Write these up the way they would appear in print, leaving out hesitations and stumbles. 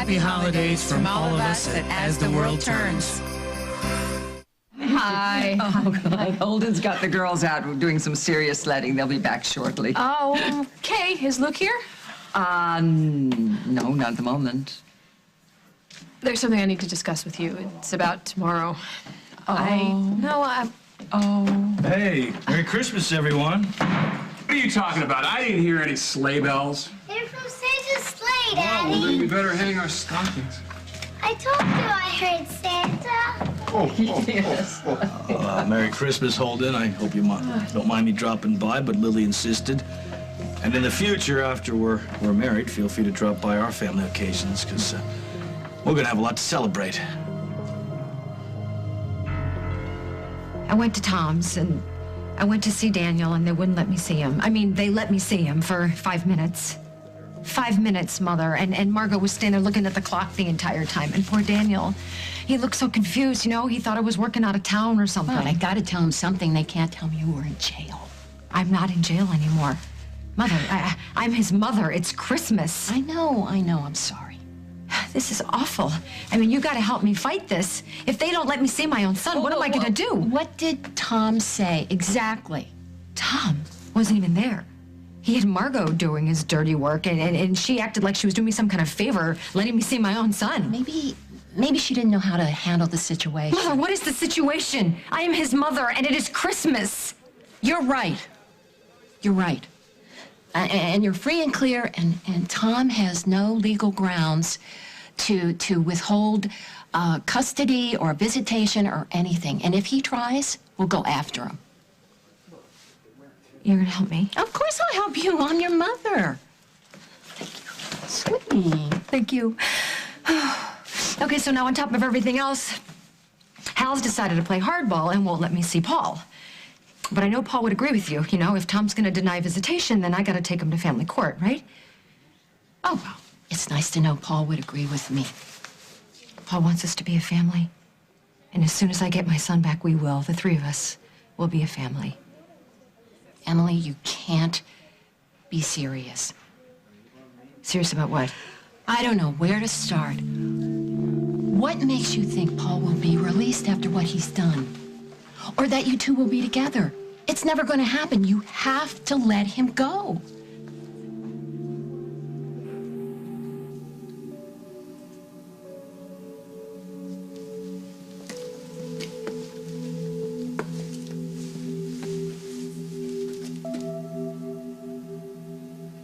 Happy holidays from all of us at As the World Turns. Hi. Oh, God. Holden's got the girls out doing some serious sledding. They'll be back shortly. Oh, okay. Is Luke here? No, not at the moment. There's something I need to discuss with you. It's about tomorrow. Oh. Hey, Merry Christmas, everyone. What are you talking about? I didn't hear any sleigh bells. They're from Santa's sleigh, Well, then Daddy. we better hang our stockings. I told you I heard Santa. Yes. Merry Christmas, Holden. I hope you don't mind me dropping by, but Lily insisted. And in the future, after we're married, feel free to drop by our family occasions, because we're going to have a lot to celebrate. I went to Tom's, and I went to see Daniel, and they wouldn't let me see him. I mean, they let me see him for 5 minutes. 5 minutes, Mother. And Margot was standing there looking at the clock the entire time. And poor Daniel, he looked so confused, you know? He thought I was working out of town or something. Well, I gotta tell him something. They can't tell me you were in jail. I'm not in jail anymore. Mother, I'm his mother. It's Christmas. I know. I'm sorry. This is awful. I mean, you gotta help me fight this. If they don't let me see my own son, what am I gonna do? What did Tom say exactly? Tom wasn't even there. He had Margot doing his dirty work, and she acted like she was doing me some kind of favor, letting me see my own son. Maybe she didn't know how to handle the situation. Mother, what is the situation? I am his mother, and it is Christmas. You're right. You're right. And you're free and clear, and Tom has no legal grounds to withhold custody or visitation or anything. And if he tries, we'll go after him. You're gonna help me? Of course I'll help you. I'm your mother. Thank you. Sweetie. Thank you. Okay, so now on top of everything else, Hal's decided to play hardball and won't let me see Paul. But I know Paul would agree with you. You know, if Tom's gonna deny visitation, then I gotta take him to family court, right? Oh, well, it's nice to know Paul would agree with me. Paul wants us to be a family. And as soon as I get my son back, we will. The three of us will be a family. Emily, you can't be serious. Serious about what? I don't know where to start. What makes you think Paul will be released after what he's done? Or that you two will be together? It's never going to happen. You have to let him go.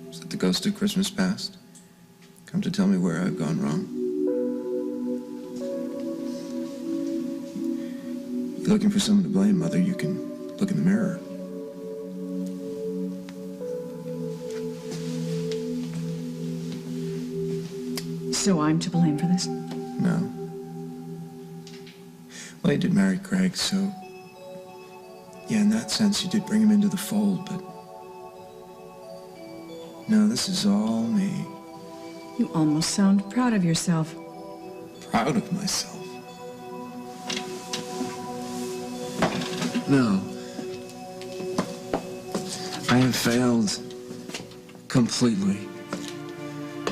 Is it the ghost of Christmas past? Come to tell me where I've gone wrong. You're looking for someone to blame, Mother. You can look in the mirror. So I'm to blame for this? No. Well, you did marry Craig, so... Yeah, in that sense, you did bring him into the fold, but... No, this is all me. You almost sound proud of yourself. Proud of myself. No. I have failed completely.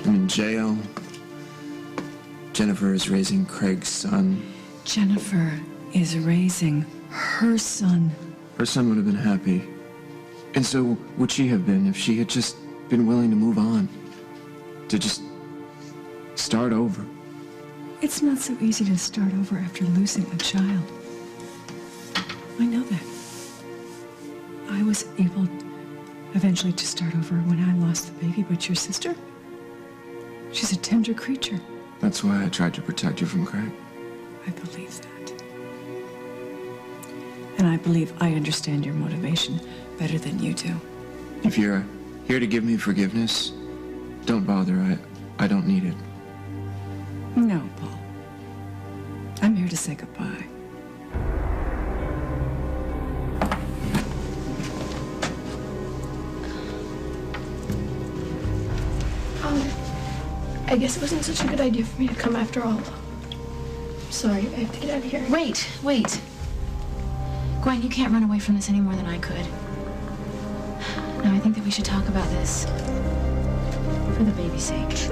I'm in jail. Jennifer is raising Craig's son. Jennifer is raising her son. Her son would have been happy. And so would she have been if she had just been willing to move on. To just start over. It's not so easy to start over after losing a child. I know that. I was able eventually to start over when I lost the baby, but your sister? She's a tender creature. That's why I tried to protect you from Craig. I believe that. And I believe I understand your motivation better than you do. If you're here to give me forgiveness, don't bother. I don't need it. No, Paul. I'm here to say goodbye. I guess it wasn't such a good idea for me to come after all. Sorry, I have to get out of here. Wait. Gwen, you can't run away from this any more than I could. No, I think that we should talk about this. For the baby's sake.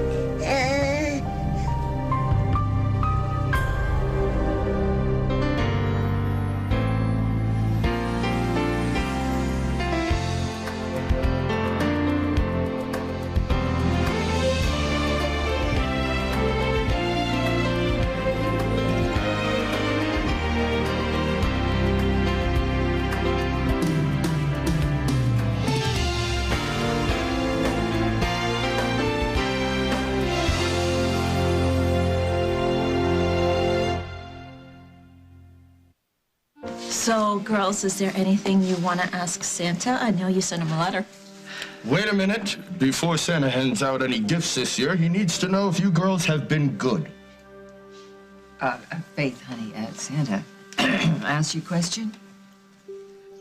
So, girls, is there anything you want to ask Santa? I know you sent him a letter. Wait a minute. Before Santa hands out any gifts this year, he needs to know if you girls have been good. Faith, honey, Santa asked you a question?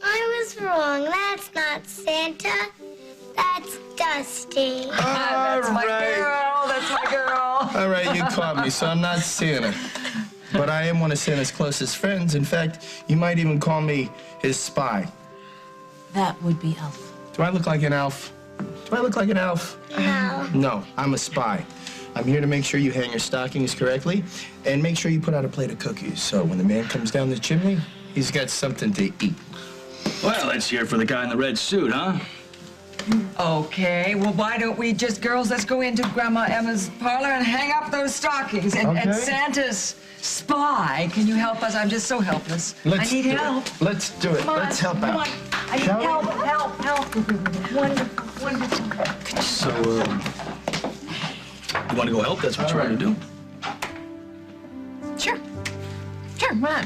I was wrong. That's not Santa. That's Dusty. That's my girl. That's my girl. All right, you caught me, so I'm not Santa. But I am one of Santa's closest friends. In fact, you might even call me his spy. That would be Elf. Do I look like an elf? Do I look like an elf? No. No, I'm a spy. I'm here to make sure you hang your stockings correctly and make sure you put out a plate of cookies. So when the man comes down the chimney, he's got something to eat. Well, let's hear it for the guy in the red suit, huh? Okay, well, why don't we just, girls, let's go into Grandma Emma's parlor and hang up those stockings. And Santa's spy, can you help us? I'm just so helpless. I need help. Let's do it. Come on, Let's help come out. on. I need help. Wonderful, wonderful. So, you want to go help? That's what you want to do? Sure. Sure, come on.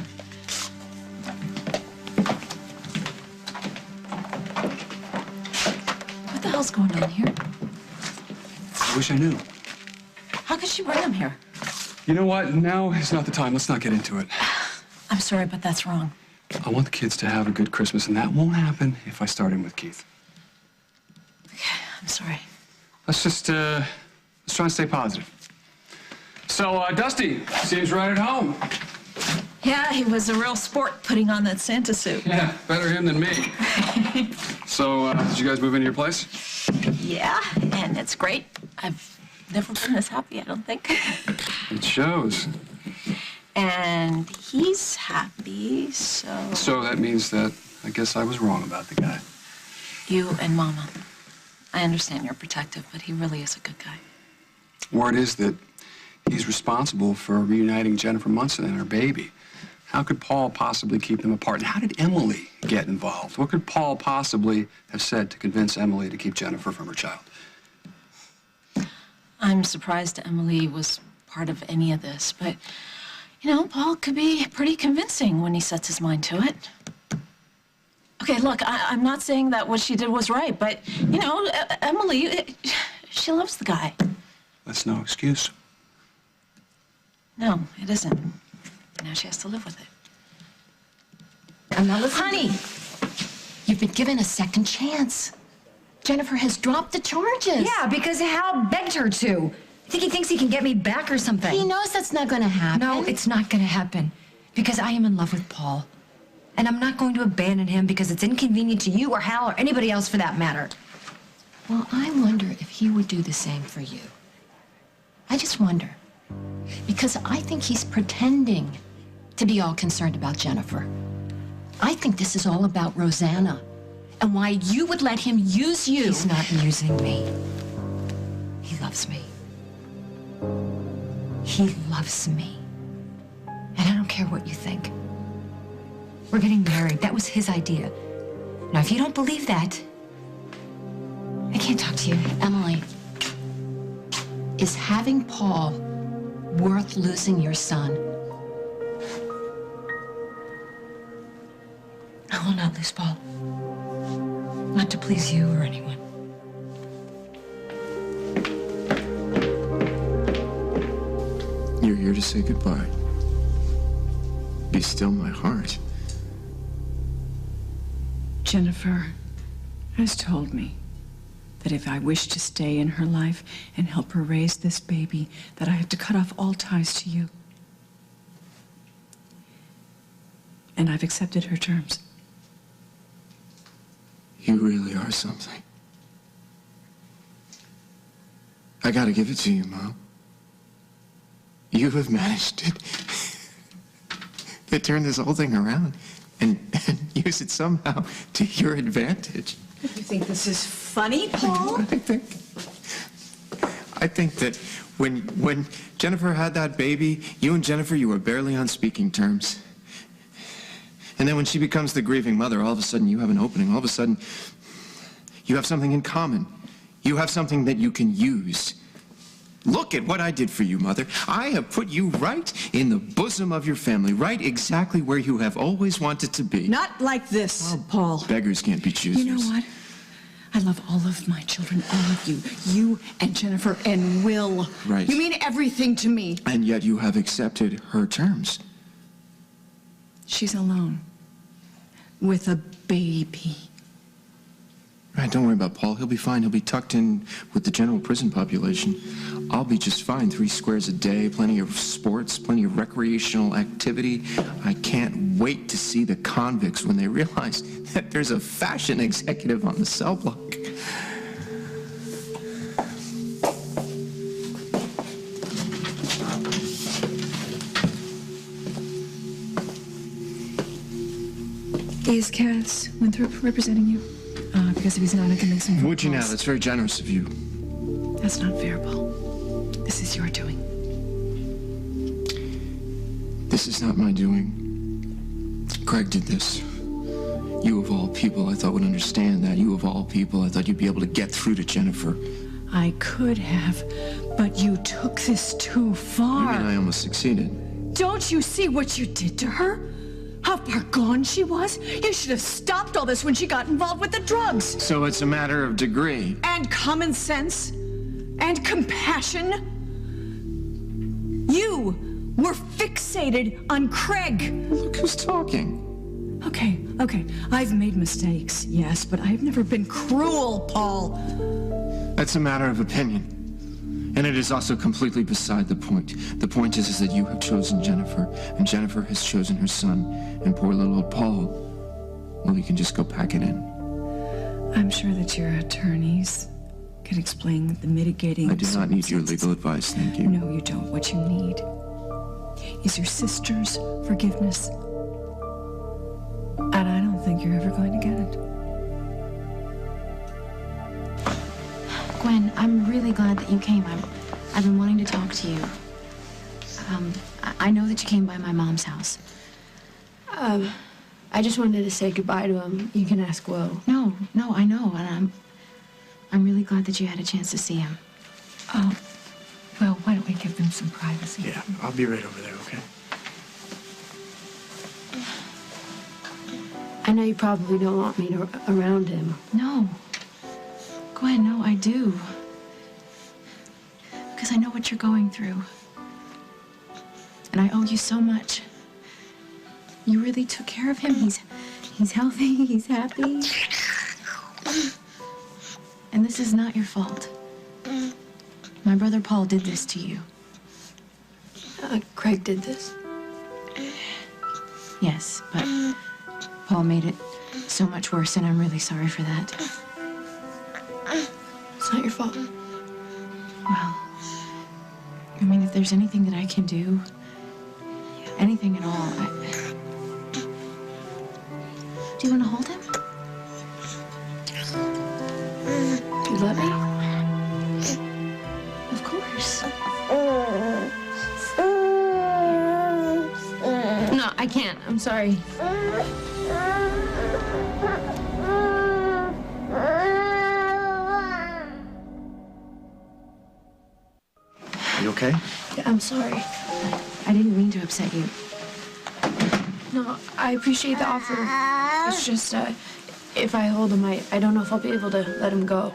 What the hell's going on here? I wish I knew. How could she bring him here? You know what? Now is not the time. Let's not get into it. I'm sorry, but that's wrong. I want the kids to have a good Christmas, and that won't happen if I start in with Keith. Okay, I'm sorry. Let's just, let's try and stay positive. So, Dusty seems right at home. Yeah, he was a real sport putting on that Santa suit. Yeah, better him than me. So, did you guys move into your place? Yeah, and it's great. I've never been this happy, I don't think. It shows. And he's happy, so... So that means that I guess I was wrong about the guy. You and Mama. I understand you're protective, but he really is a good guy. Word is that he's responsible for reuniting Jennifer Munson and her baby. How could Paul possibly keep them apart? And how did Emily get involved? What could Paul possibly have said to convince Emily to keep Jennifer from her child? I'm surprised Emily was part of any of this, but, you know, Paul could be pretty convincing when he sets his mind to it. Okay, look, I'm not saying that what she did was right, but, you know, Emily, she loves the guy. That's no excuse. No, it isn't. Now she has to live with it. And now listen, honey, you've been given a second chance. Jennifer has dropped the charges. Yeah, because Hal begged her to. I think he thinks he can get me back or something. He knows that's not going to happen. No, it's not going to happen. Because I am in love with Paul. And I'm not going to abandon him because it's inconvenient to you or Hal or anybody else for that matter. Well, I wonder if he would do the same for you. I just wonder. Because I think he's pretending to be all concerned about Jennifer. I think this is all about Rosanna and why you would let him use you. He's not using me. He loves me. He loves me. And I don't care what you think. We're getting married. That was his idea. Now, if you don't believe that, I can't talk to you. Emily, is having Paul worth losing your son? I will not lose Paul. Not to please you or anyone. You're here to say goodbye. Be still my heart. Jennifer has told me that if I wish to stay in her life and help her raise this baby, that I have to cut off all ties to you. And I've accepted her terms. You really are something. I gotta give it to you, Mom. You have managed to turn this whole thing around and use it somehow to your advantage. You think this is funny, Paul? I think that when Jennifer had that baby, you and Jennifer, you were barely on speaking terms. And then when she becomes the grieving mother, all of a sudden you have an opening. All of a sudden, you have something in common. You have something that you can use. Look at what I did for you, Mother. I have put you right in the bosom of your family, right exactly where you have always wanted to be. Not like this, Paul. Beggars can't be choosers. You know what? I love all of my children, all of you. You and Jennifer and Will. Right. You mean everything to me. And yet you have accepted her terms. She's alone. With a baby. Right, don't worry about Paul. He'll be fine. He'll be tucked in with the general prison population. I'll be just fine. 3 squares a day, plenty of sports, plenty of recreational activity. I can't wait to see the convicts when they realize that there's a fashion executive on the cell block. Is Cass Winthrop representing you? Because if he's not, I can make some phone Would you now? calls. That's very generous of you. That's not fair, Paul. This is your doing. This is not my doing. Craig did this. You of all people I thought would understand that. You of all people I thought you'd be able to get through to Jennifer. I could have, but you took this too far. You mean I almost succeeded? Don't you see what you did to her? How far gone she was? You should have stopped all this when she got involved with the drugs. So it's a matter of degree. And common sense. And compassion. You were fixated on Craig. Look who's talking. Okay. I've made mistakes, yes, but I've never been cruel, Paul. That's a matter of opinion. And it is also completely beside the point. The point is that you have chosen Jennifer, and Jennifer has chosen her son. And poor little old Paul, well, he can just go pack it in. I'm sure that your attorneys can explain the mitigating I do not need your legal advice, thank you. No, you don't. What you need is your sister's forgiveness. And I don't think you're ever going to get it. Gwen, I'm really glad that you came. I've been wanting to talk to you. I know that you came by my mom's house. I just wanted to say goodbye to him. You can ask Will. No, I know, and I'm really glad that you had a chance to see him. Oh, well, why don't we give them some privacy? Yeah, I'll be right over there, okay? I know you probably don't want me around him. No. Gwen, no, I do. Because I know what you're going through. And I owe you so much. You really took care of him. He's healthy, he's happy. And this is not your fault. My brother Paul did this to you. Craig did this? Yes, but Paul made it so much worse, and I'm really sorry for that. It's not your fault. Well, I mean, if there's anything that I can do, anything at all, do you want to hold him? You let me? Of course. No, I can't. I'm sorry. You okay? Yeah, I'm sorry. I didn't mean to upset you. No, I appreciate the offer. It's just, if I hold him, I don't know if I'll be able to let him go.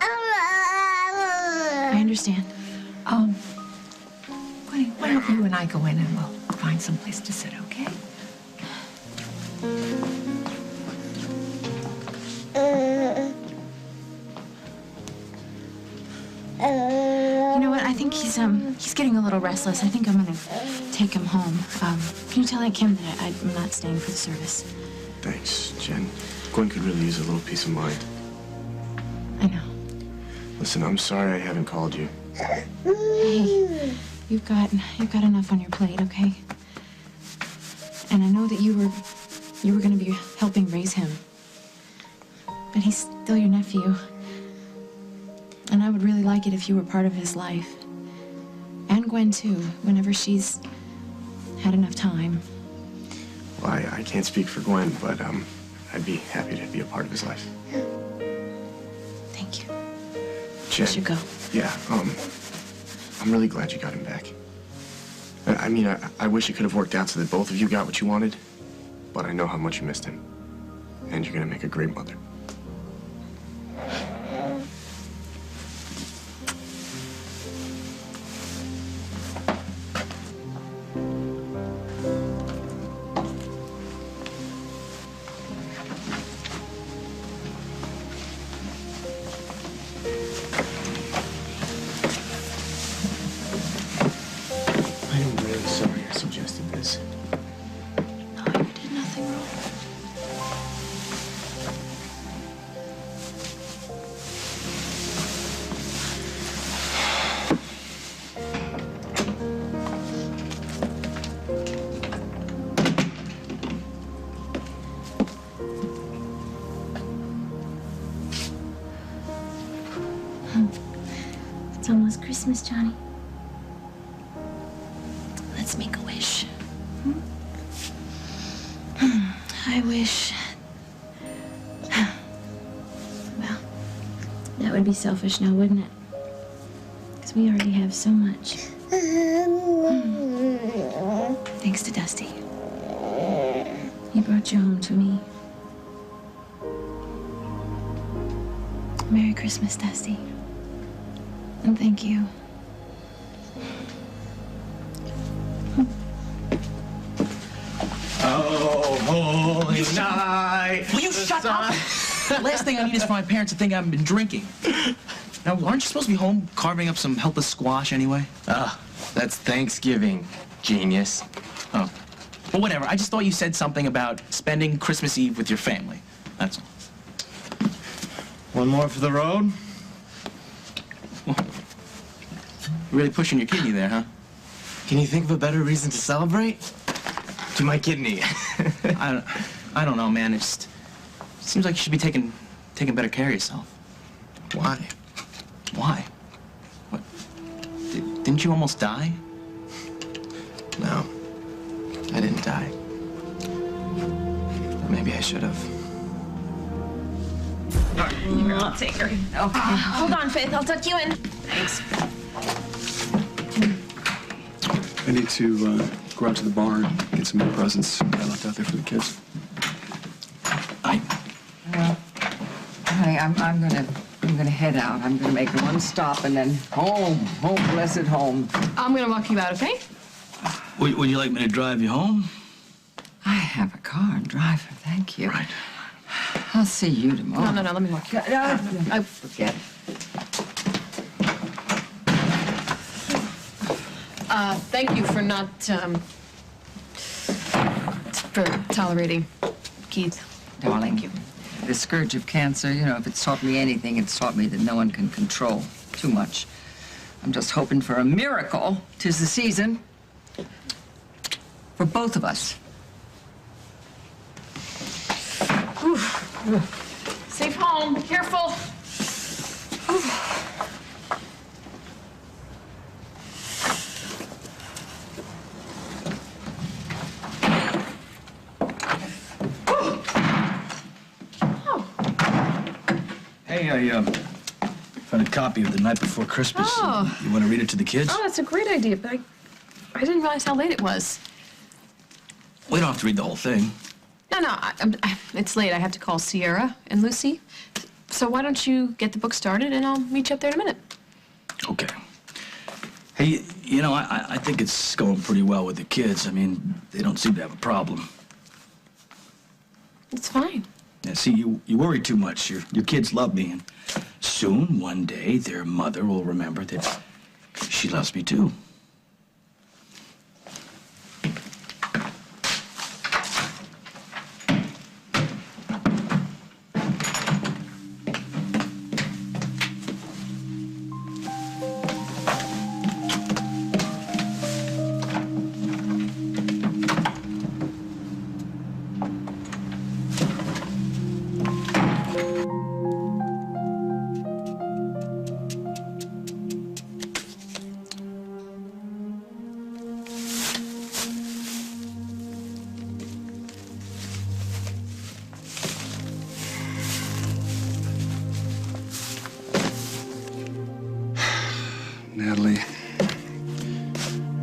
I understand. Why don't you and I go in and we'll find some place to sit, okay? You know what? I think he's getting a little restless. I think I'm gonna take him home. Can you tell Aunt Kim that I'm not staying for the service? Thanks, Jen. Gwen could really use a little peace of mind. I know. Listen, I'm sorry I haven't called you. Hey, you've got enough on your plate, okay? And I know that you were gonna be helping raise him. But he's still your nephew. And I would really like it if you were part of his life. And Gwen, too, whenever she's had enough time. Well, I can't speak for Gwen, but I'd be happy to be a part of his life. Thank you. Jen. You should go. Yeah, I'm really glad you got him back. I mean, I wish it could have worked out so that both of you got what you wanted, but I know how much you missed him. And you're gonna make a great mother. I am really sorry I suggested this. No, you did nothing wrong. It's almost Christmas, Johnny. Let's make a wish. I wish. Well, that would be selfish now, wouldn't it? Because we already have so much. Thanks to Dusty. He brought you home to me. Merry Christmas, Dusty. And thank you. Oh, holy night. Will you shut up? Last thing I need is for my parents to think I haven't been drinking. Now, aren't you supposed to be home carving up some helpless squash anyway? That's Thanksgiving, genius. Oh. Well, whatever. I just thought you said something about spending Christmas Eve with your family. That's all. One more for the road? Really pushing your kidney there, huh? Can you think of a better reason to celebrate? To my kidney. I don't know, man. It just seems like you should be taking better care of yourself. Why? Why? What? Didn't you almost die? No. I didn't die. But maybe I should have. I'll take her. Okay. Hold on, Faith. I'll tuck you in. Thanks. I need to go out to the barn, get some more presents I left out there for the kids. Honey, I'm gonna head out. I'm gonna make one stop and then home, blessed home. I'm gonna walk you out, okay? Would you like me to drive you home? I have a car and driver, thank you. Right. I'll see you tomorrow. No, let me walk you out. I forget. Thank you for not, for tolerating Keith. Darling, the scourge of cancer, you know, if it's taught me anything, it's taught me that no one can control too much. I'm just hoping for a miracle. 'Tis the season. For both of us. Safe home. Careful. Hey, I found a copy of The Night Before Christmas. Oh. You want to read it to the kids? Oh, that's a great idea, but I didn't realize how late it was. We don't have to read the whole thing. No, it's late. I have to call Sierra and Lucy. So why don't you get the book started and I'll meet you up there in a minute. Okay. Hey, you know, I think it's going pretty well with the kids. I mean, they don't seem to have a problem. It's fine. Yeah, see, you worry too much. Your kids love me, and soon, one day, their mother will remember that she loves me too.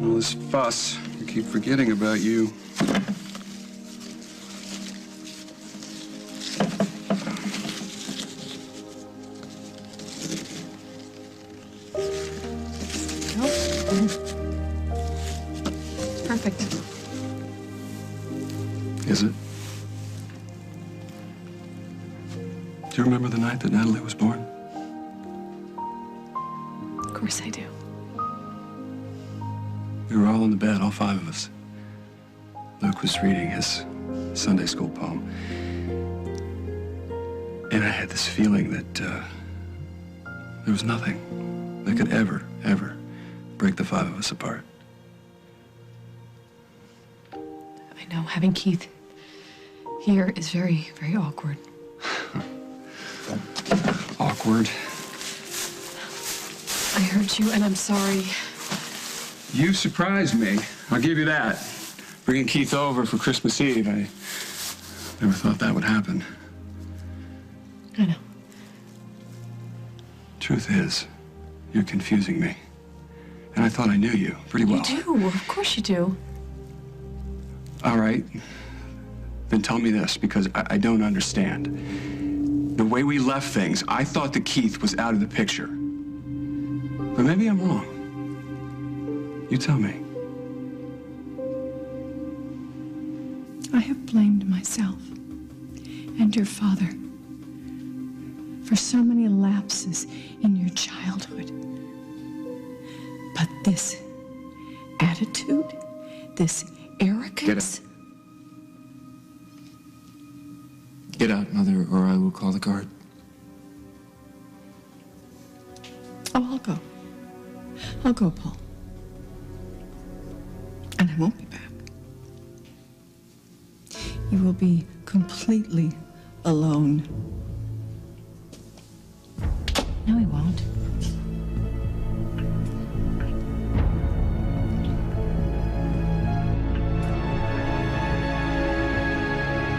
All this fuss, I keep forgetting about you. Perfect. Is it? Do you remember the night that Natalie was born? Of course I do. We were all in the bed, all 5 of us. Luke was reading his Sunday school poem. And I had this feeling that there was nothing that could ever break the 5 of us apart. I know, having Keith here is very, very awkward. Awkward. I hurt you, and I'm sorry. You surprised me. I'll give you that. Bringing Keith over for Christmas Eve, I never thought that would happen. I know. Truth is, you're confusing me. And I thought I knew you pretty well. You do, of course you do. All right. Then tell me this, because I don't understand. The way we left things, I thought that Keith was out of the picture. But maybe I'm wrong. You tell me. I have blamed myself and your father for so many lapses in your childhood. But this attitude, this arrogance... Get out, Mother, or I will call the guard. Oh, I'll go. I'll go, Paul. And I won't be back. You will be completely alone. No, he won't.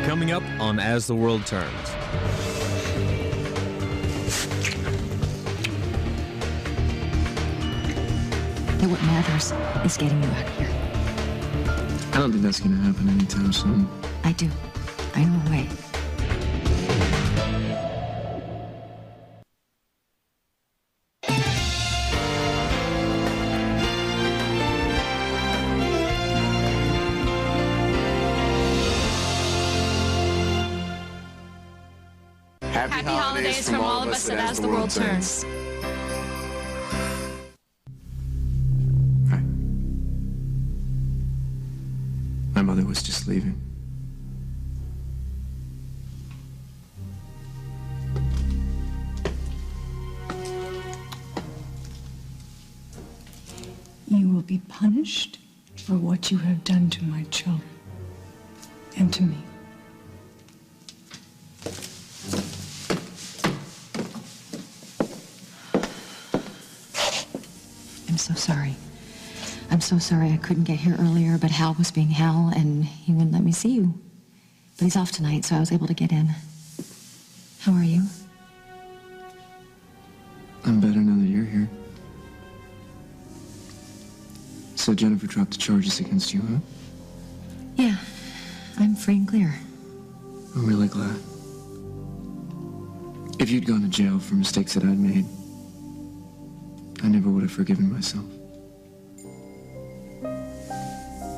Coming up on As the World Turns. Yeah, what matters is getting you out of here. I don't think that's gonna happen anytime soon. I do. I know a way. Happy holidays from all of us at As the World Turns. My mother was just leaving. You will be punished for what you have done to my children and to me. I'm so sorry. I'm so sorry I couldn't get here earlier, but Hal was being Hal, and he wouldn't let me see you. But he's off tonight, so I was able to get in. How are you? I'm better now that you're here. So Jennifer dropped the charges against you, huh? Yeah, I'm free and clear. I'm really glad. If you'd gone to jail for mistakes that I'd made, I never would have forgiven myself.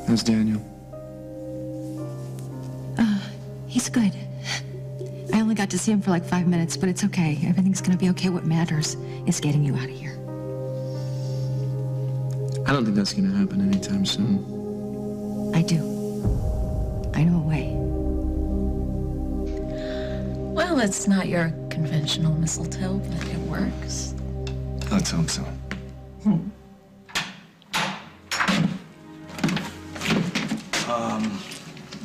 How's Daniel? He's good. I only got to see him for like 5 minutes, but it's okay. Everything's gonna be okay. What matters is getting you out of here. I don't think that's gonna happen anytime soon. I do. I know a way. Well, it's not your conventional mistletoe, but it works. Let's hope so.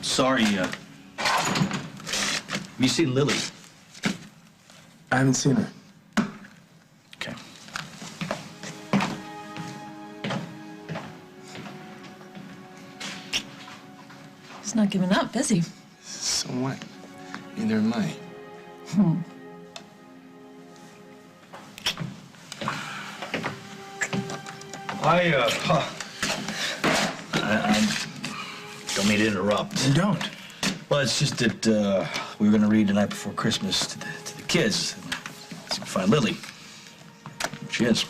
Sorry, have you seen Lily? I haven't seen her. Okay. He's not giving up, is he? So what? Neither am I. Don't mean to interrupt. You don't. Well, it's just that we were going to read the night before Christmas to the kids. See if we find Lily. She is.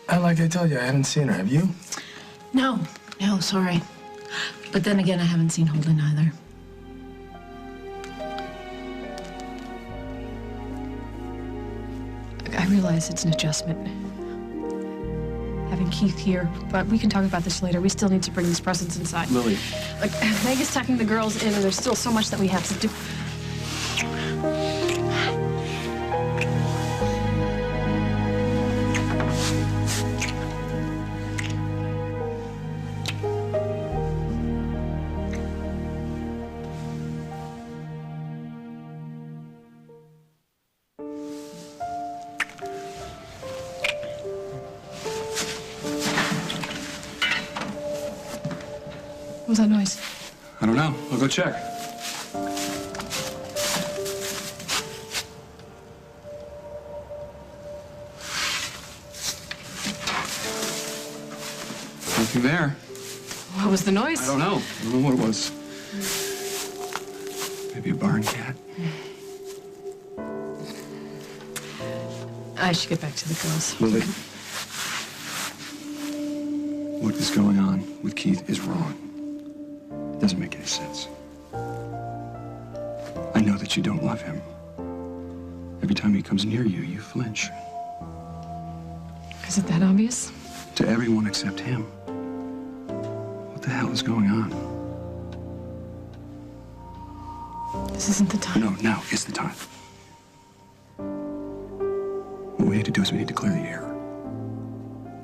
Like I told you, I haven't seen her. Have you? No, sorry. But then again, I haven't seen Holden either. I realize it's an adjustment. Having Keith here, but we can talk about this later. We still need to bring these presents inside. Lily. Like, Meg is tucking the girls in, and there's still so much that we have to do. What was that noise? I don't know. I'll go check. Nothing there. What was the noise? I don't know. I don't know what it was. Maybe a barn cat. I should get back to the girls. Lily. What is going on with Keith is wrong. It doesn't make any sense. I know that you don't love him. Every time he comes near you, you flinch. Is it that obvious? To everyone except him. What the hell is going on? This isn't the time. No, now is the time. What we need to do is we need to clear the air.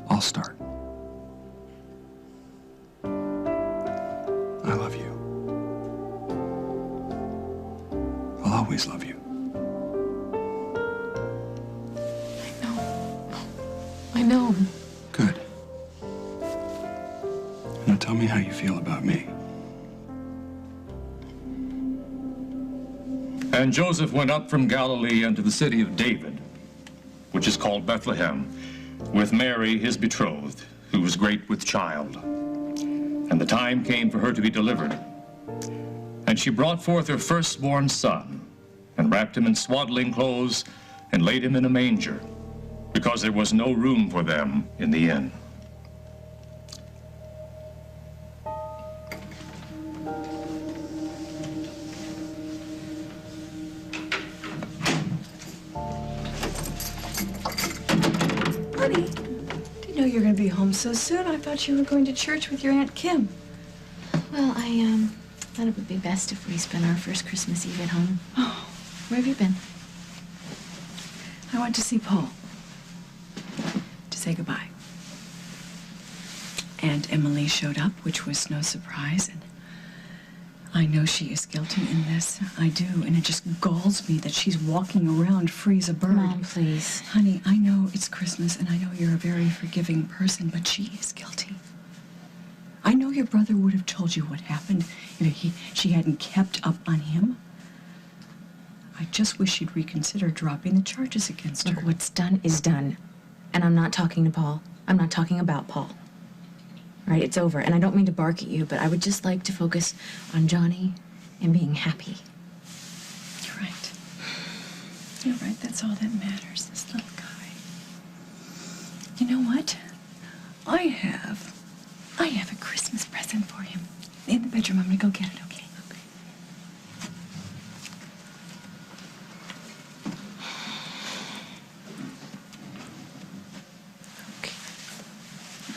I'll start. I love you. I'll always love you. I know. Good. Now tell me how you feel about me. And Joseph went up from Galilee unto the city of David, which is called Bethlehem, with Mary, his betrothed, who was great with child. And the time came for her to be delivered. And she brought forth her firstborn son, and wrapped him in swaddling clothes, and laid him in a manger, because there was no room for them in the inn. Honey, didn't know you were going to be home so soon. I thought you were going to church with your Aunt Kim. Well, I thought it would be best if we spent our first Christmas Eve at home. Oh, Where have you been? I went to see Paul to say goodbye. And Emily showed up, which was no surprise. And I know she is guilty in this. I do. And it just galls me that she's walking around free as a bird. Mom, please. Honey, I know it's Christmas, and I know you're a very forgiving person, but she is guilty. I know your brother would have told you what happened if she hadn't kept up on him. I just wish she'd reconsider dropping the charges against her. Look, what's done is done. And I'm not talking to Paul. I'm not talking about Paul. All right, it's over. And I don't mean to bark at you, but I would just like to focus on Johnny and being happy. You're right. You're right. That's all that matters, this little guy. You know what? I have a Christmas present for him. In the bedroom. I'm gonna go get it, okay?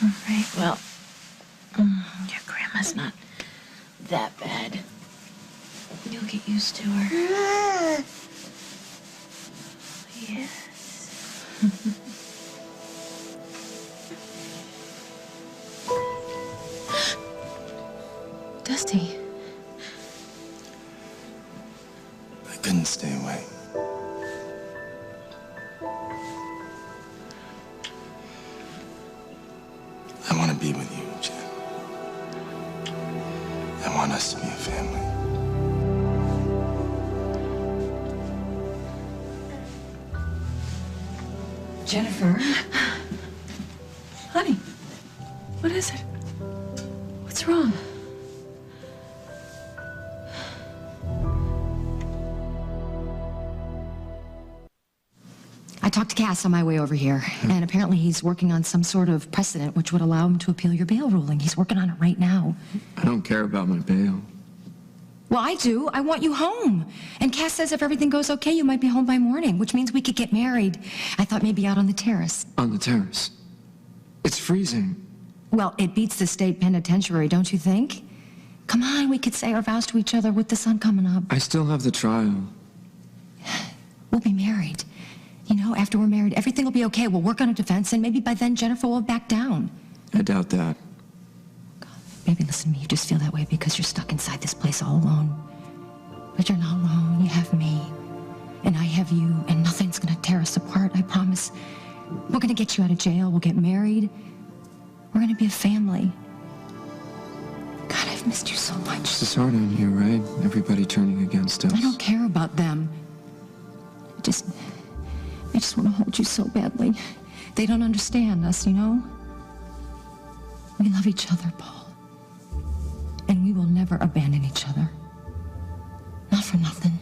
All right, well, your grandma's not that bad. You'll get used to her. Yes. Dusty. I couldn't stay away. I want to be with you, Jen. I want us to be a family. Jennifer? Honey, what is it? What's wrong? talked to Cass on my way over here, and apparently he's working on some sort of precedent which would allow him to appeal your bail ruling. He's working on it right now. I don't care about my bail. Well, I do. I want you home. And Cass says if everything goes okay, you might be home by morning, which means we could get married. I thought maybe out on the terrace. On the terrace? It's freezing. Well, it beats the state penitentiary, don't you think? Come on, we could say our vows to each other with the sun coming up. I still have the trial. We'll be married. You know, after we're married, everything will be okay. We'll work on a defense, and maybe by then Jennifer will back down. I doubt that. Baby, listen to me. You just feel that way because you're stuck inside this place all alone. But you're not alone. You have me. And I have you. And nothing's going to tear us apart, I promise. We're going to get you out of jail. We'll get married. We're going to be a family. God, I've missed you so much. This is hard on you, right? Everybody turning against us. I don't care about them. I just want to hold you so badly. They don't understand us, you know? We love each other, Paul. And we will never abandon each other. Not for nothing.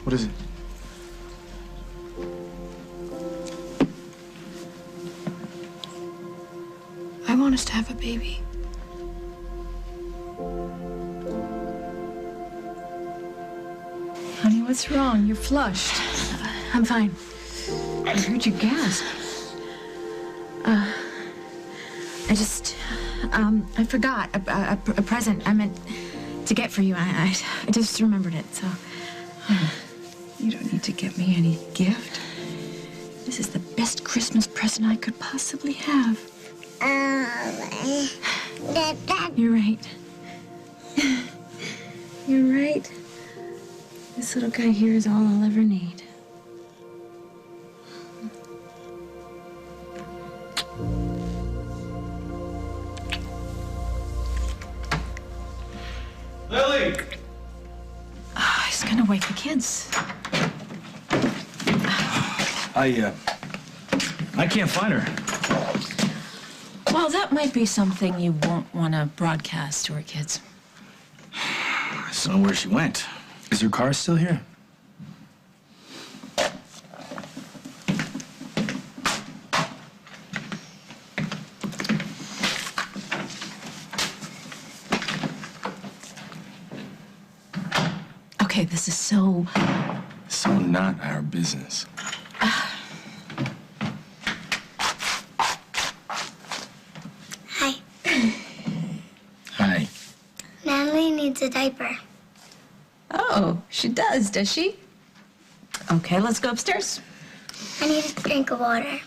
What is it? I want us to have a baby. Honey, what's wrong? You're flushed. I'm fine. I heard you gasp. I forgot a present I meant to get for you. I just remembered it, so. You don't need to get me any gift. This is the best Christmas present I could possibly have. You're right. You're right. This little guy here is all I'll ever need. Lily! Oh, he's gonna wake the kids. I can't find her. Well, that might be something you won't want to broadcast to our kids. I just don't know where she went. Is your car still here? Okay, this is so not our business. Hi. Hi. Natalie needs a diaper. Oh, she does she? Okay, let's go upstairs. I need a drink of water.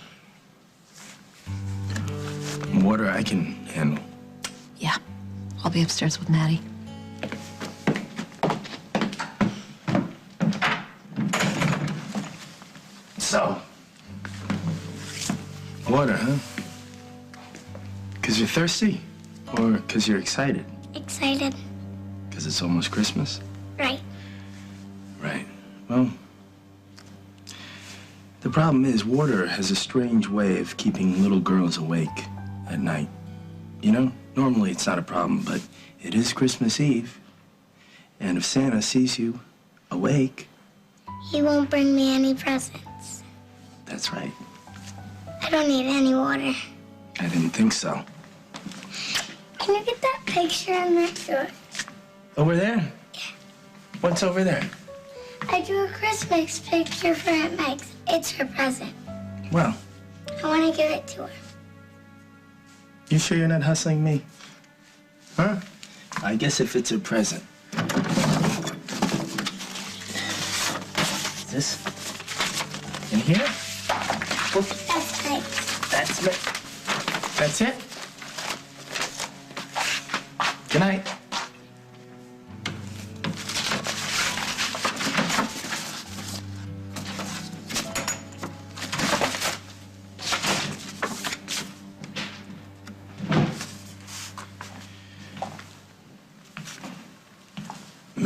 Water I can handle. Yeah, I'll be upstairs with Maddie. So, water, huh? Because you're thirsty? Or because you're excited? Excited. Because it's almost Christmas? Right. Right. Well, the problem is water has a strange way of keeping little girls awake at night. You know, normally it's not a problem, but it is Christmas Eve. And if Santa sees you awake... He won't bring me any presents. That's right. I don't need any water. I didn't think so. Can you get that picture in next to it? Over there? Yeah. What's over there? I drew a Christmas picture for Aunt Meg's. It's her present. Well, I want to give it to her. you sure you're not hustling me? Huh? I guess if it's a present. Is this in here? That's right. That's it. That's it? Good night.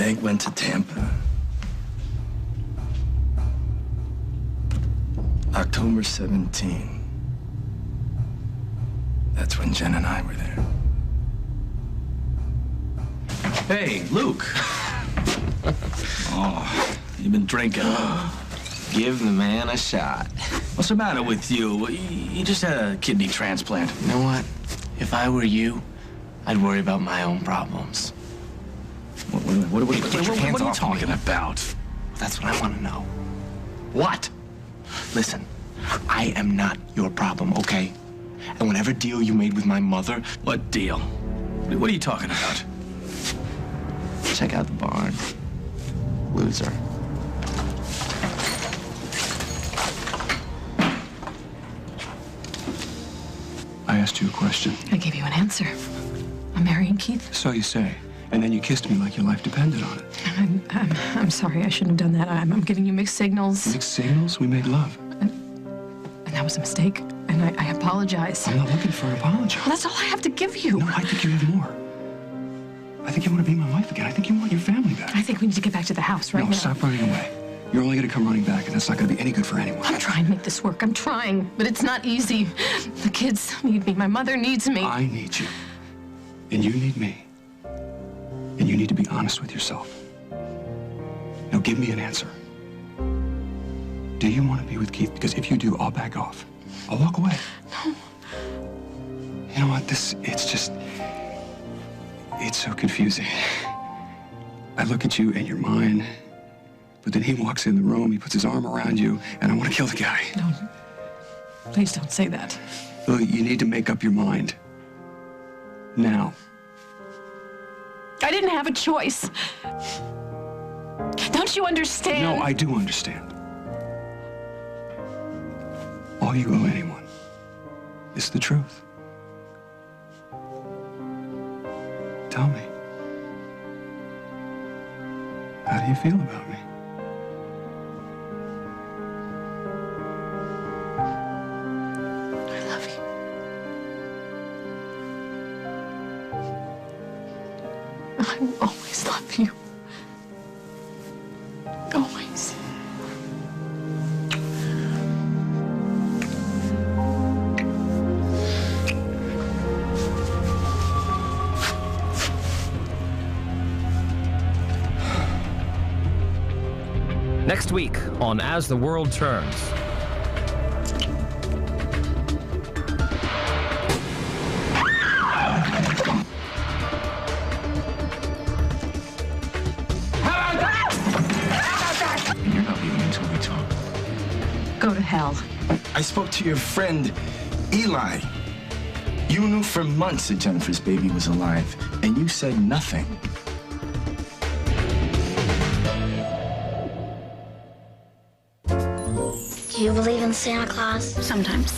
Meg went to Tampa. October 17. That's when Jen and I were there. Hey, Luke. Oh, you've been drinking. Give the man a shot. What's the matter with you? You just had a kidney transplant. You know what? If I were you, I'd worry about my own problems. What are you talking about? That's what I want to know. What? Listen, I am not your problem, okay? And whatever deal you made with my mother... What deal? What are you talking about? Check out the barn. Loser. I asked you a question. I gave you an answer. I'm marrying Keith. So you say. And then you kissed me like your life depended on it. I'm sorry. I shouldn't have done that. I'm giving you mixed signals. Mixed signals? We made love. And that was a mistake. And I apologize. I'm not looking for an apology. Well, that's all I have to give you. No, I think you have more. I think you want to be my wife again. I think you want your family back. I think we need to get back to the house right now. No, stop running away. You're only going to come running back, and that's not going to be any good for anyone. I'm trying to make this work. I'm trying, but it's not easy. The kids need me. My mother needs me. I need you. And you need me. And you need to be honest with yourself. Now, give me an answer. Do you want to be with Keith? Because if you do, I'll back off. I'll walk away. No. You know what? It's so confusing. I look at you and you're mine, but then he walks in the room, he puts his arm around you, and I want to kill the guy. No. Please don't say that. Lily, you need to make up your mind. Now. I didn't have a choice. Don't you understand? No, I do understand. All you owe anyone is the truth. Tell me. How do you feel about me? I love you. I will always love you. Always. Next week on As the World Turns. You're not leaving until we talk. Go to hell. I spoke to your friend, Eli. You knew for months that Jennifer's baby was alive, and you said nothing. Do you believe in Santa Claus? Sometimes.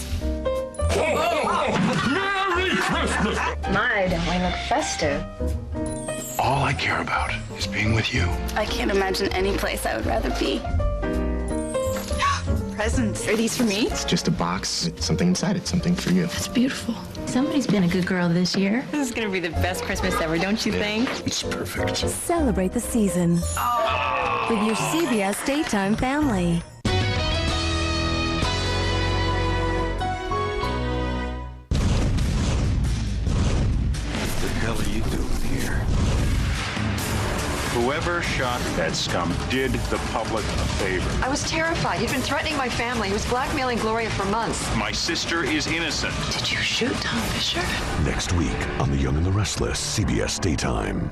Merry Christmas! My, don't we look festive? All I care about is being with you. I can't imagine any place I would rather be. Presents. Are these for me? It's just a box. It's something inside it. Something for you. That's beautiful. Somebody's been a good girl this year. This is gonna be the best Christmas ever, don't you think? It's perfect. Celebrate the season with your CBS Daytime family. What the hell are you doing here? Whoever shot that scum did the public a favor. I was terrified. He'd been threatening my family. He was blackmailing Gloria for months. My sister is innocent. Did you shoot Tom Fisher? Next week on The Young and the Restless, CBS Daytime.